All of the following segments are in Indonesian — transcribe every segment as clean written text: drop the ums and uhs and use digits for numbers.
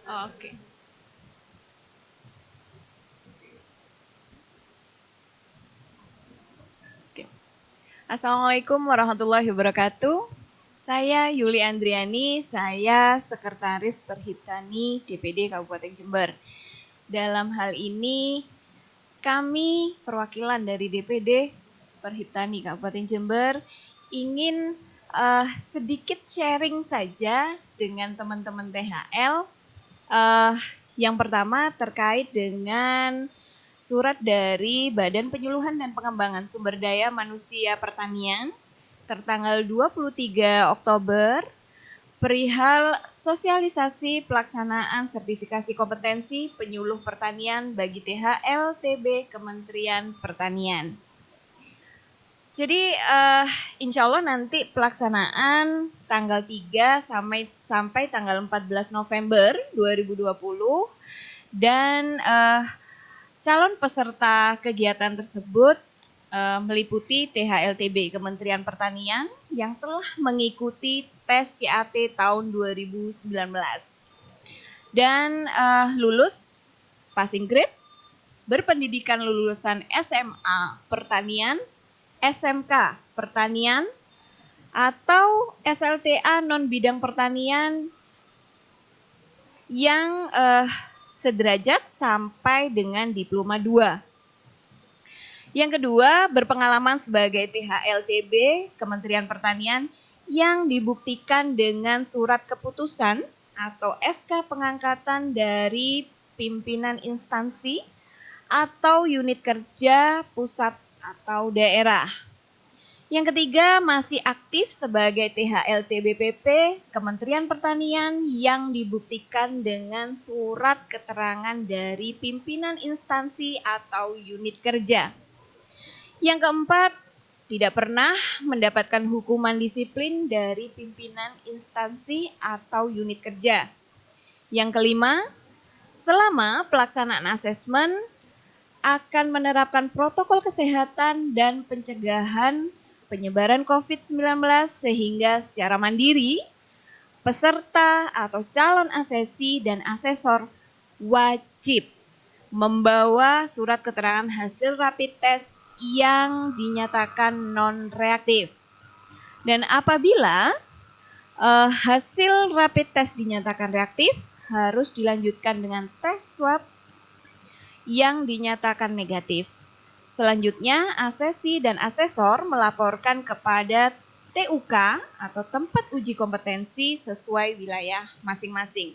Oke. Oke. Assalamualaikum warahmatullahi wabarakatuh. Saya Yuli Andriani, saya Sekretaris Perhiptani DPD Kabupaten Jember. Dalam hal ini, kami perwakilan dari DPD Perhiptani Kabupaten Jember ingin sedikit sharing saja dengan teman-teman THL. Yang pertama terkait dengan surat dari Badan Penyuluhan dan Pengembangan Sumber Daya Manusia Pertanian tertanggal 23 Oktober perihal sosialisasi pelaksanaan sertifikasi kompetensi penyuluh pertanian bagi THL-TB Kementerian Pertanian. Jadi insya Allah nanti pelaksanaan tanggal 3 sampai tanggal 14 November 2020 dan calon peserta kegiatan tersebut meliputi THL-TB Kementerian Pertanian yang telah mengikuti tes CAT tahun 2019 dan lulus passing grade, berpendidikan lulusan SMA Pertanian, SMK Pertanian, atau SLTA non bidang pertanian yang sederajat sampai dengan diploma 2. Yang kedua, berpengalaman sebagai THL-TB Kementerian Pertanian yang dibuktikan dengan surat keputusan atau SK pengangkatan dari pimpinan instansi atau unit kerja pusat atau daerah. Yang ketiga, masih aktif sebagai THL-TBPP Kementerian Pertanian yang dibuktikan dengan surat keterangan dari pimpinan instansi atau unit kerja. Yang keempat, tidak pernah mendapatkan hukuman disiplin dari pimpinan instansi atau unit kerja. Yang kelima, selama pelaksanaan asesmen akan menerapkan protokol kesehatan dan pencegahan penyebaran COVID-19 sehingga secara mandiri peserta atau calon asesi dan asesor wajib membawa surat keterangan hasil rapid test yang dinyatakan non-reaktif. Dan apabila hasil rapid test dinyatakan reaktif, harus dilanjutkan dengan tes swab yang dinyatakan negatif. Selanjutnya, asesi dan asesor melaporkan kepada TUK atau tempat uji kompetensi sesuai wilayah masing-masing.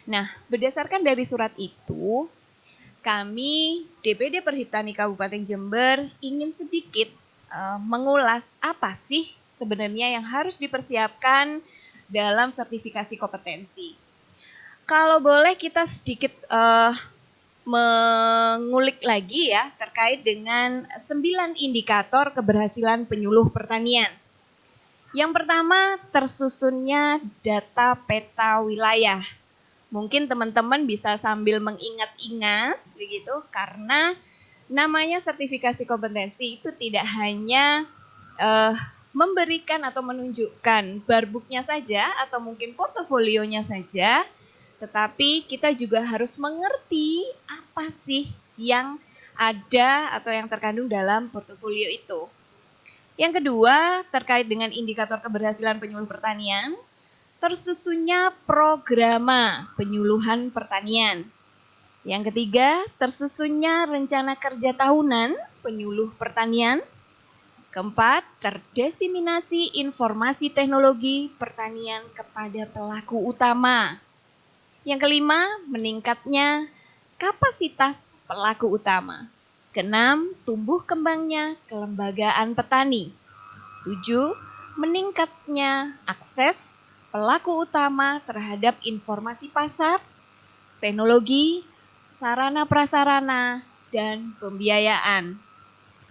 Nah, berdasarkan dari surat itu, kami DPD Perhiptani Kabupaten Jember ingin sedikit mengulas apa sih sebenarnya yang harus dipersiapkan dalam sertifikasi kompetensi. Kalau boleh kita sedikit mengulik lagi ya terkait dengan 9 indikator keberhasilan penyuluh pertanian. Yang pertama, tersusunnya data peta wilayah. Mungkin teman-teman bisa sambil mengingat-ingat begitu karena namanya sertifikasi kompetensi itu tidak hanya memberikan atau menunjukkan barbuknya saja atau mungkin portofolionya saja, tetapi kita juga harus mengerti apa sih yang ada atau yang terkandung dalam portofolio itu. Yang kedua, terkait dengan indikator keberhasilan penyuluh pertanian, tersusunnya programa penyuluhan pertanian. Yang ketiga, tersusunnya rencana kerja tahunan penyuluh pertanian. Keempat, terdiseminasi informasi teknologi pertanian kepada pelaku utama. Yang kelima, meningkatnya kapasitas pelaku utama. Keenam, tumbuh kembangnya kelembagaan petani. 7, meningkatnya akses pelaku utama terhadap informasi pasar, teknologi, sarana prasarana, dan pembiayaan.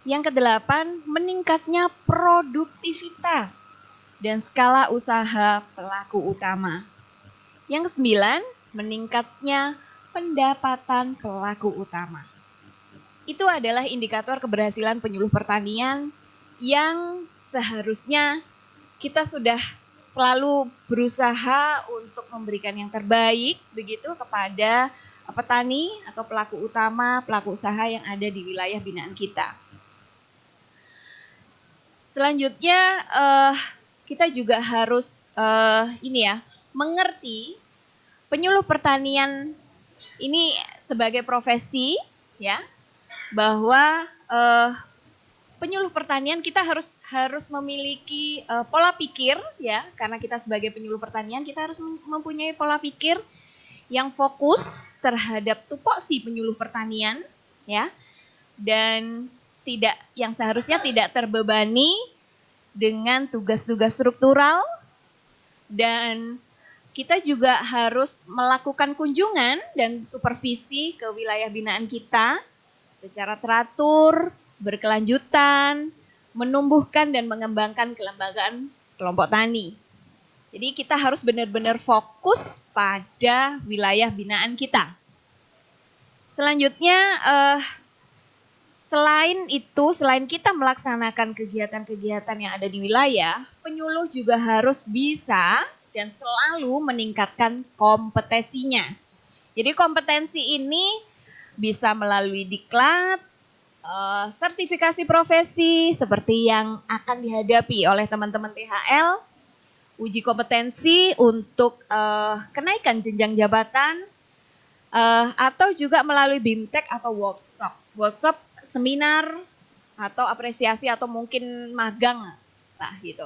Yang kedelapan, meningkatnya produktivitas dan skala usaha pelaku utama. Yang kesembilan, meningkatnya pendapatan pelaku utama. Itu adalah indikator keberhasilan penyuluh pertanian yang seharusnya kita sudah selalu berusaha untuk memberikan yang terbaik begitu kepada petani atau pelaku utama, pelaku usaha yang ada di wilayah binaan kita. Selanjutnya kita juga harus mengerti penyuluh pertanian ini sebagai profesi, ya, bahwa penyuluh pertanian kita harus memiliki pola pikir, ya, karena kita sebagai penyuluh pertanian kita harus mempunyai pola pikir yang fokus terhadap tupoksi penyuluh pertanian, ya, dan yang seharusnya tidak terbebani dengan tugas-tugas struktural, dan kita juga harus melakukan kunjungan dan supervisi ke wilayah binaan kita secara teratur, berkelanjutan, menumbuhkan dan mengembangkan kelembagaan kelompok tani. Jadi kita harus benar-benar fokus pada wilayah binaan kita. Selanjutnya, selain kita melaksanakan kegiatan-kegiatan yang ada di wilayah, penyuluh juga harus bisa dan selalu meningkatkan kompetensinya. Jadi kompetensi ini bisa melalui diklat, sertifikasi profesi seperti yang akan dihadapi oleh teman-teman THL, uji kompetensi untuk kenaikan jenjang jabatan, atau juga melalui BIMTEK atau workshop, seminar, atau apresiasi atau mungkin magang lah gitu.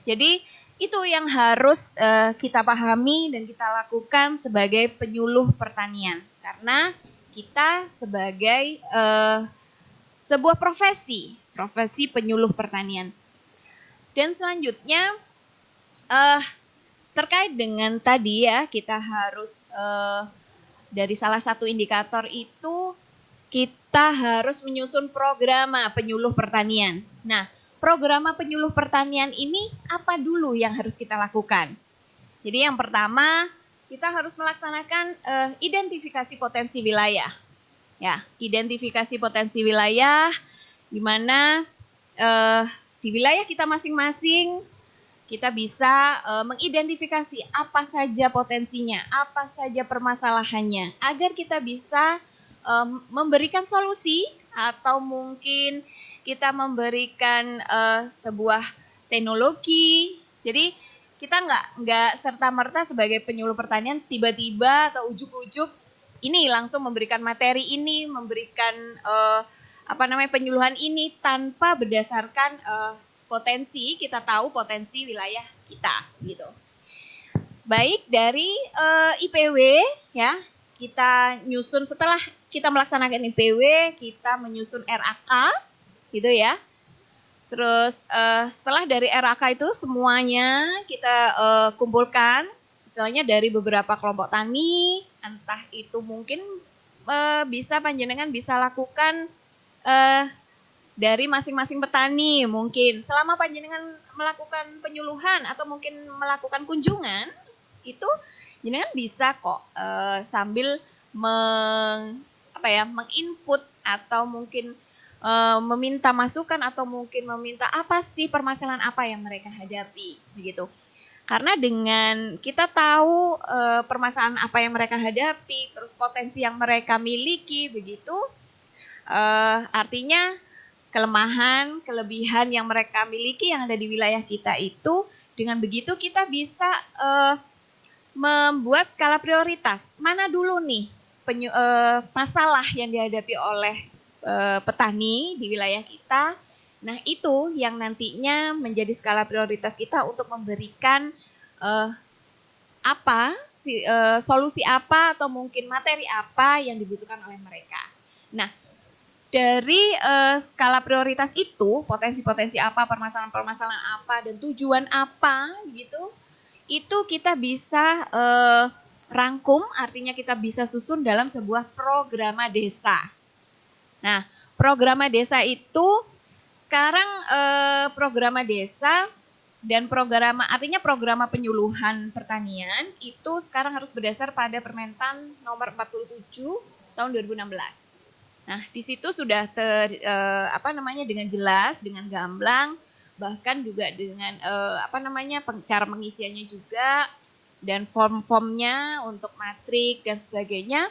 Jadi itu yang harus kita pahami dan kita lakukan sebagai penyuluh pertanian, karena kita sebagai sebuah profesi penyuluh pertanian. Dan selanjutnya terkait dengan tadi ya, kita harus dari salah satu indikator itu kita harus menyusun program penyuluh pertanian. Nah, program penyuluh pertanian ini apa dulu yang harus kita lakukan? Jadi yang pertama, kita harus melaksanakan identifikasi potensi wilayah. Ya, identifikasi potensi wilayah di mana di wilayah kita masing-masing kita bisa mengidentifikasi apa saja potensinya, apa saja permasalahannya, agar kita bisa memberikan solusi atau mungkin kita memberikan sebuah teknologi. Jadi kita nggak serta-merta sebagai penyuluh pertanian tiba-tiba atau ujuk-ujuk ini langsung memberikan materi ini, memberikan penyuluhan ini tanpa berdasarkan potensi, kita tahu potensi wilayah kita gitu. Baik dari IPW ya, kita nyusun setelah kita melaksanakan IPW, kita menyusun RAK gitu ya. Terus setelah dari RAK itu semuanya kita kumpulkan, misalnya dari beberapa kelompok tani, entah itu mungkin bisa panjenengan bisa lakukan dari masing-masing petani mungkin. Selama panjenengan melakukan penyuluhan atau mungkin melakukan kunjungan, itu jenengan bisa kok sambil menginput atau mungkin meminta masukan atau mungkin meminta apa sih permasalahan apa yang mereka hadapi begitu. Karena dengan kita tahu permasalahan apa yang mereka hadapi, terus potensi yang mereka miliki begitu, artinya kelemahan, kelebihan yang mereka miliki yang ada di wilayah kita itu, dengan begitu kita bisa membuat skala prioritas. Mana dulu nih masalah yang dihadapi oleh petani di wilayah kita. Nah itu yang nantinya menjadi skala prioritas kita untuk memberikan solusi apa atau mungkin materi apa yang dibutuhkan oleh mereka. Nah dari skala prioritas itu, potensi-potensi apa, permasalahan-permasalahan apa, dan tujuan apa gitu, itu kita bisa rangkum, artinya kita bisa susun dalam sebuah program desa. Nah, program desa itu sekarang program desa dan artinya program penyuluhan pertanian itu sekarang harus berdasar pada Permentan nomor 47 tahun 2016. Nah, di situ sudah dengan jelas, dengan gamblang bahkan juga dengan cara pengisiannya juga, dan form-formnya untuk matrik dan sebagainya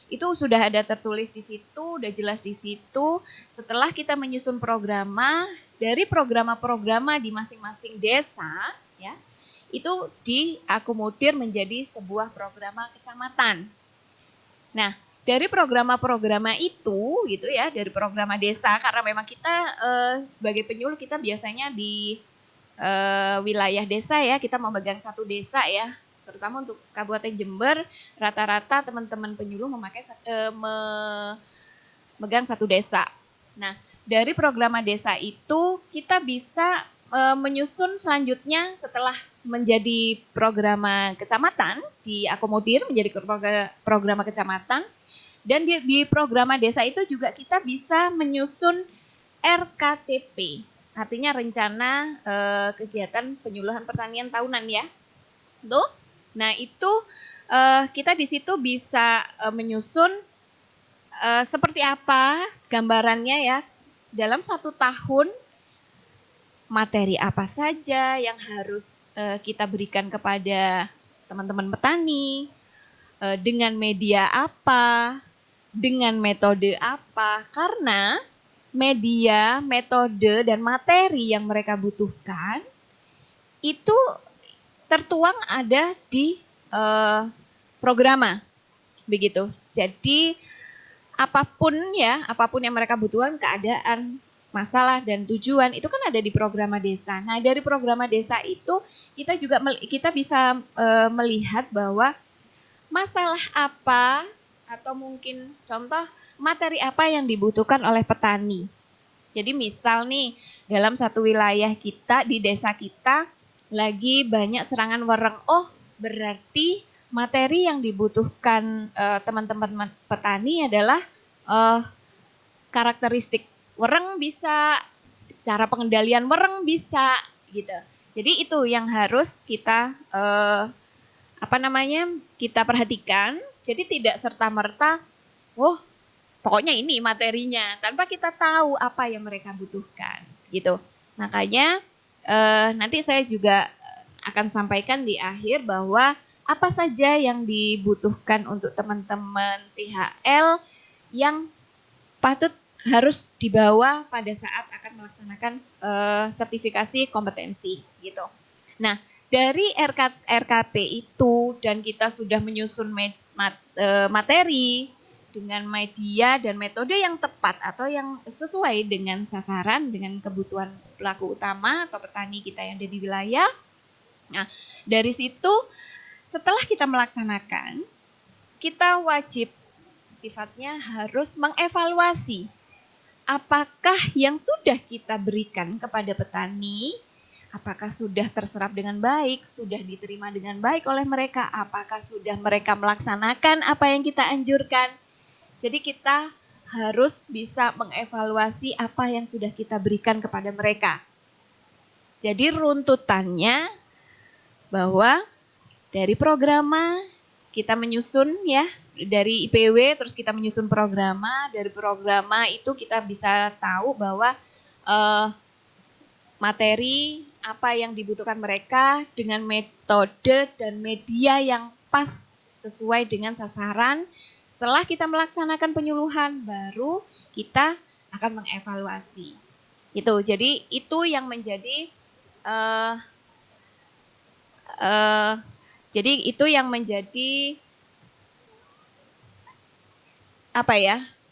itu sudah ada tertulis di situ, udah jelas di situ. Setelah kita menyusun programa, dari programa-programa di masing-masing desa, ya, itu diakomodir menjadi sebuah programa kecamatan. Nah, dari programa-programa itu, gitu ya, dari programa desa, karena memang kita sebagai penyuluh kita biasanya di wilayah desa ya, kita memegang satu desa ya. Terutama untuk Kabupaten Jember, rata-rata teman-teman penyuluh memegang satu desa. Nah, dari program desa itu kita bisa menyusun selanjutnya setelah menjadi program kecamatan, diakomodir menjadi program kecamatan, dan di program desa itu juga kita bisa menyusun RKTP, artinya rencana kegiatan penyuluhan pertanian tahunan ya. Tuh. Nah, itu kita di situ bisa menyusun seperti apa gambarannya ya. Dalam 1 tahun materi apa saja yang harus kita berikan kepada teman-teman petani, dengan media apa, dengan metode apa. Karena media, metode, dan materi yang mereka butuhkan itu tertuang ada di programa, begitu. Jadi apapun yang mereka butuhkan, keadaan, masalah, dan tujuan itu kan ada di programa desa. Nah, dari programa desa itu kita bisa melihat bahwa masalah apa atau mungkin contoh materi apa yang dibutuhkan oleh petani. Jadi misal nih dalam satu wilayah kita di desa kita lagi banyak serangan wereng. Oh, berarti materi yang dibutuhkan teman-teman petani adalah karakteristik wereng bisa, cara pengendalian wereng bisa, gitu. Jadi itu yang harus kita kita perhatikan. Jadi tidak serta-merta, pokoknya ini materinya, tanpa kita tahu apa yang mereka butuhkan, gitu. Makanya nanti saya juga akan sampaikan di akhir bahwa apa saja yang dibutuhkan untuk teman-teman THL yang patut harus dibawa pada saat akan melaksanakan sertifikasi kompetensi, gitu. Nah, dari RKP itu dan kita sudah menyusun materi dengan media dan metode yang tepat atau yang sesuai dengan sasaran, dengan kebutuhan pelaku utama atau petani kita yang ada di wilayah. Nah, dari situ setelah kita melaksanakan, kita wajib sifatnya harus mengevaluasi apakah yang sudah kita berikan kepada petani, apakah sudah terserap dengan baik, sudah diterima dengan baik oleh mereka, apakah sudah mereka melaksanakan apa yang kita anjurkan. Jadi kita harus bisa mengevaluasi apa yang sudah kita berikan kepada mereka. Jadi runtutannya bahwa dari programa kita menyusun ya, dari IPW terus kita menyusun programa, dari programa itu kita bisa tahu bahwa materi apa yang dibutuhkan mereka dengan metode dan media yang pas sesuai dengan sasaran. Setelah kita melaksanakan penyuluhan, baru kita akan mengevaluasi. Itu, jadi itu yang menjadi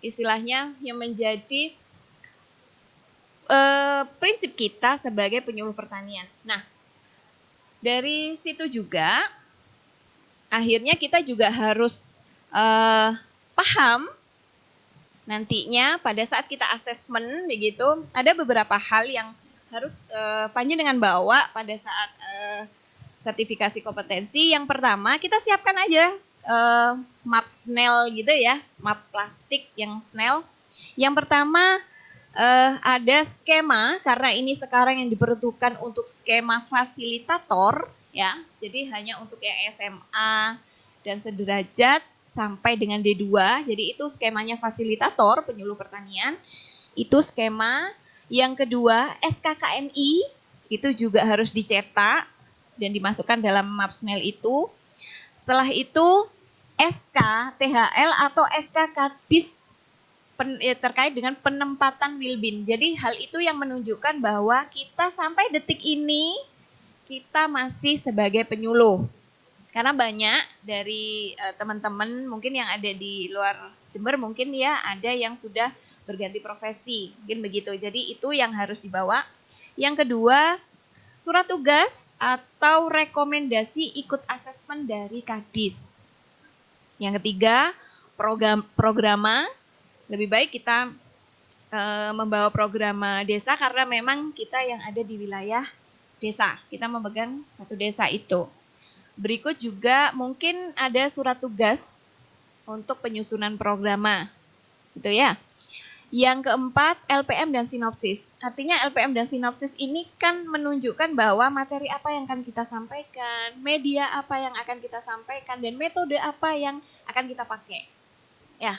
istilahnya yang menjadi prinsip kita sebagai penyuluh pertanian. Nah, dari situ juga akhirnya kita juga harus paham nantinya pada saat kita asesmen begitu, ada beberapa hal yang harus panjenengan bawa pada saat sertifikasi kompetensi. Yang pertama, kita siapkan aja map SNEL gitu ya, map plastik yang SNEL. Yang pertama ada skema, karena ini sekarang yang diperuntukkan untuk skema fasilitator ya. Jadi hanya untuk yang SMA dan sederajat sampai dengan D2. Jadi itu skemanya fasilitator penyuluh pertanian. Itu skema. Yang kedua SKKNI itu juga harus dicetak dan dimasukkan dalam Mapsnel itu. Setelah itu SK THL atau SK Kadis terkait dengan penempatan Wilbin. Jadi hal itu yang menunjukkan bahwa kita sampai detik ini kita masih sebagai penyuluh. Karena banyak dari teman-teman mungkin yang ada di luar Jember mungkin ya ada yang sudah berganti profesi, mungkin begitu. Jadi itu yang harus dibawa. Yang kedua, surat tugas atau rekomendasi ikut asesmen dari Kadis. Yang ketiga, programa. Lebih baik kita membawa program desa karena memang kita yang ada di wilayah desa. Kita memegang satu desa itu. Berikut juga mungkin ada surat tugas untuk penyusunan programa. Gitu ya. Yang keempat, LPM dan sinopsis. Artinya LPM dan sinopsis ini kan menunjukkan bahwa materi apa yang akan kita sampaikan, media apa yang akan kita sampaikan, dan metode apa yang akan kita pakai. Ya,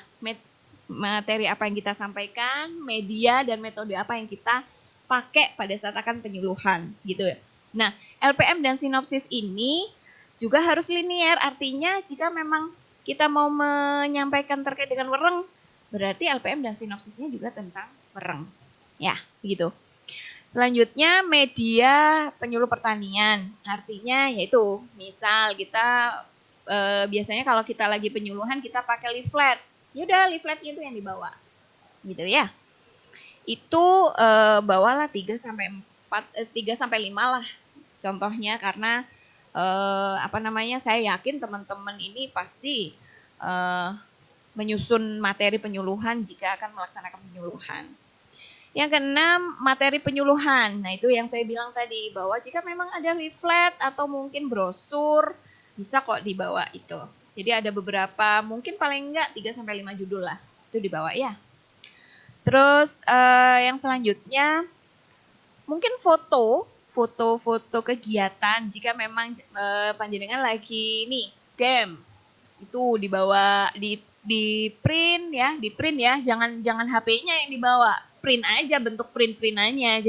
materi apa yang kita sampaikan, media dan metode apa yang kita pakai pada saat akan penyuluhan gitu ya. Nah, LPM dan sinopsis ini juga harus linier, artinya jika memang kita mau menyampaikan terkait dengan wereng, berarti LPM dan sinopsisnya juga tentang wereng. Ya, begitu. Selanjutnya media penyuluh pertanian, artinya yaitu misal kita biasanya kalau kita lagi penyuluhan kita pakai leaflet. Yaudah leafletnya itu yang dibawa, gitu ya. Itu bawalah 3 sampai 5 lah contohnya karena saya yakin teman-teman ini pasti menyusun materi penyuluhan jika akan melaksanakan penyuluhan. Yang keenam, materi penyuluhan. Nah, itu yang saya bilang tadi bahwa jika memang ada leaflet atau mungkin brosur bisa kok dibawa itu. Jadi ada beberapa, mungkin paling enggak 3 sampai 5 judul lah. Itu dibawa ya. Terus yang selanjutnya mungkin foto kegiatan jika memang panjenengan lagi nih game itu dibawa di print ya, jangan HP-nya yang dibawa, print aja bentuk print-printannya.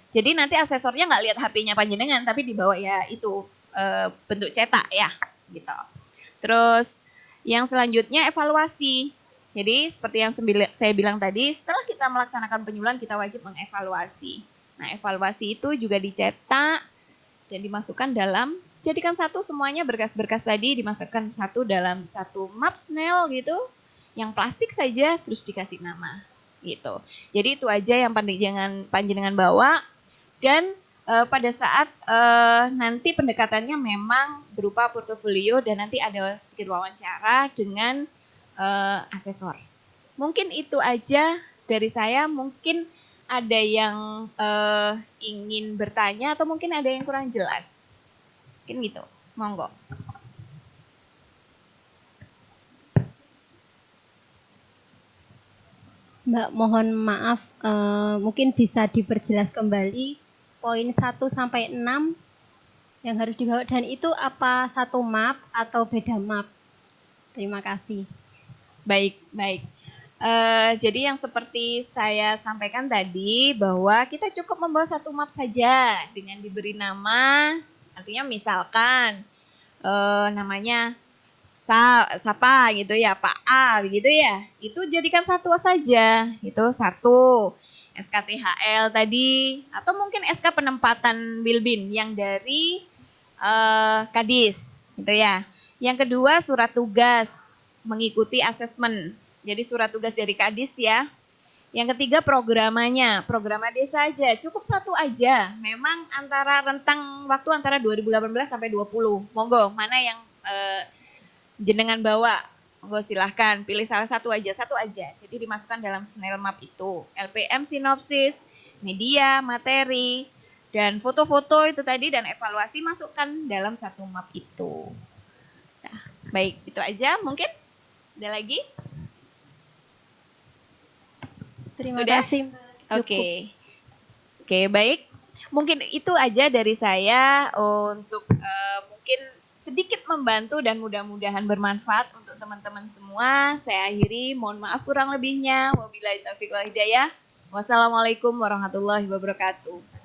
Jadi nanti asesornya nggak lihat HP-nya panjenengan tapi dibawa ya itu bentuk cetak ya gitu. Terus yang selanjutnya evaluasi. Jadi seperti yang saya bilang tadi, setelah kita melaksanakan penyuluhan kita wajib mengevaluasi. Nah, evaluasi itu juga dicetak dan dimasukkan dalam, jadikan satu semuanya berkas-berkas tadi dimasukkan satu dalam satu Mapsnel gitu, yang plastik saja terus dikasih nama gitu. Jadi itu aja yang panjenengan bawa dan pada saat nanti pendekatannya memang berupa portofolio dan nanti ada sedikit wawancara dengan asesor. Mungkin itu aja dari saya. Mungkin ada yang ingin bertanya atau mungkin ada yang kurang jelas. Mungkin gitu. Monggo. Mbak, mohon maaf, mungkin bisa diperjelas kembali poin 1 sampai 6 yang harus dibawa dan itu apa satu map atau beda map? Terima kasih. Baik. Jadi yang seperti saya sampaikan tadi bahwa kita cukup membawa satu map saja dengan diberi nama, artinya misalkan namanya siapa gitu ya, Pak A gitu ya, itu jadikan satu saja, itu satu. SKTHL tadi atau mungkin SK penempatan Wilbin yang dari Kadis gitu ya. Yang kedua surat tugas mengikuti asesmen. Jadi surat tugas dari Kadis ya. Yang ketiga programanya, programa desa aja, cukup satu aja. Memang antara rentang waktu antara 2018 sampai 20. Monggo, mana yang jenengan bawa? Monggo silahkan pilih salah satu aja. Jadi dimasukkan dalam Snell Map itu. LPM sinopsis, media, materi, dan foto-foto itu tadi dan evaluasi masukkan dalam satu map itu. Nah, baik, itu aja mungkin. Ada lagi? Terima kasih. Oke, baik. Mungkin itu aja dari saya untuk mungkin sedikit membantu dan mudah-mudahan bermanfaat untuk teman-teman semua. Saya akhiri, mohon maaf kurang lebihnya. Wabillahi taufiq wal hidayah. Wassalamualaikum warahmatullahi wabarakatuh.